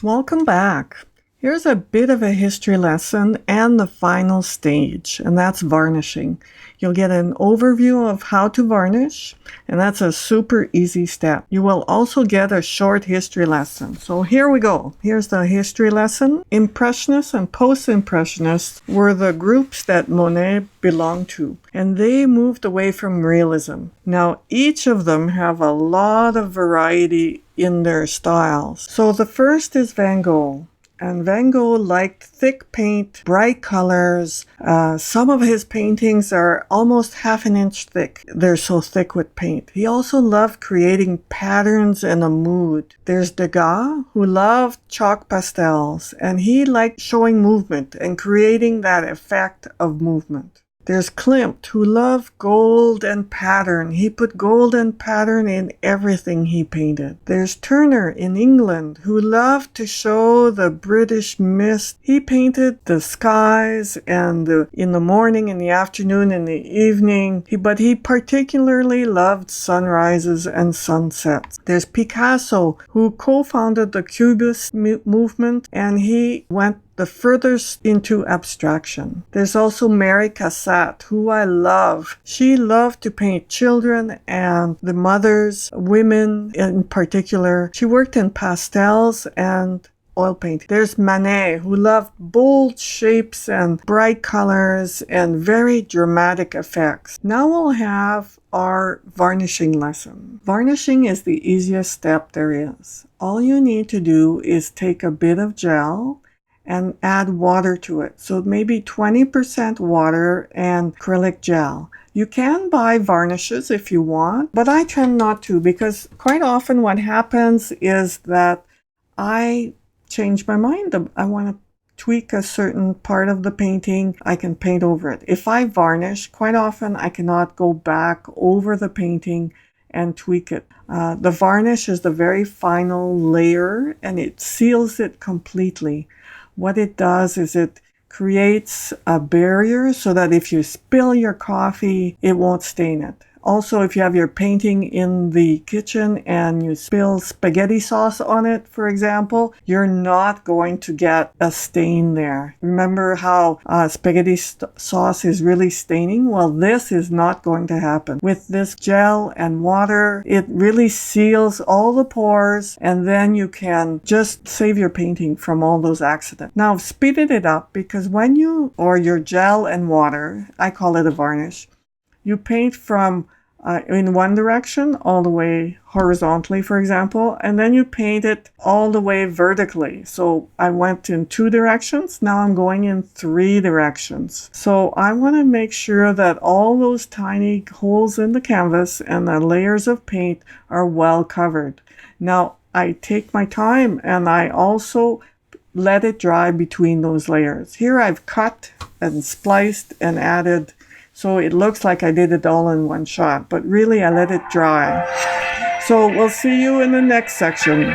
Welcome back. Here's a bit of a history lesson and the final stage, and that's varnishing. You'll get an overview of how to varnish, and that's a super easy step. You will also get a short history lesson. So here we go. Here's the history lesson. Impressionists and post-impressionists were the groups that Monet belonged to, and they moved away from realism. Now, each of them have a lot of variety in their styles. So the first is Van Gogh. And Van Gogh liked thick paint, bright colors. Some of his paintings are almost half an inch thick. They're so thick with paint. He also loved creating patterns and a mood. There's Gogh, who loved chalk pastels, and he liked showing movement and creating that effect of movement. There's Klimt, who loved gold and pattern. He put gold and pattern in everything he painted. There's Turner in England, who loved to show the British mist. He painted the skies and in the morning, in the afternoon, in the evening. But he particularly loved sunrises and sunsets. There's Picasso, who co-founded the Cubist movement, and he went the furthest into abstraction. There's also Mary Cassatt, who I love. She loved to paint children and the mothers, women in particular. She worked in pastels and oil painting. There's Monet, who loved bold shapes and bright colors and very dramatic effects. Now we'll have our varnishing lesson. Varnishing is the easiest step there is. All you need to do is take a bit of gel and add water to it. So maybe 20% water and acrylic gel. You can buy varnishes if you want, but I tend not to, because quite often what happens is that I change my mind. I want to tweak a certain part of the painting. I can paint over it. If I varnish, quite often I cannot go back over the painting and tweak it. The varnish is the very final layer, and it seals it completely. What it does is it creates a barrier so that if you spill your coffee, it won't stain it. Also, if you have your painting in the kitchen and you spill spaghetti sauce on it, for example, you're not going to get a stain there. Remember how spaghetti sauce is really staining? Well, this is not going to happen. With this gel and water, it really seals all the pores, and then you can just save your painting from all those accidents. Now, I've speeded it up because when your gel and water, I call it a varnish, you paint from in one direction all the way horizontally, for example, and then you paint it all the way vertically. So I went in 2 directions. Now I'm going in 3 directions. So I want to make sure that all those tiny holes in the canvas and the layers of paint are well covered. Now I take my time and I also let it dry between those layers. Here I've cut and spliced and added, so it looks like I did it all in one shot, but really I let it dry. So we'll see you in the next section.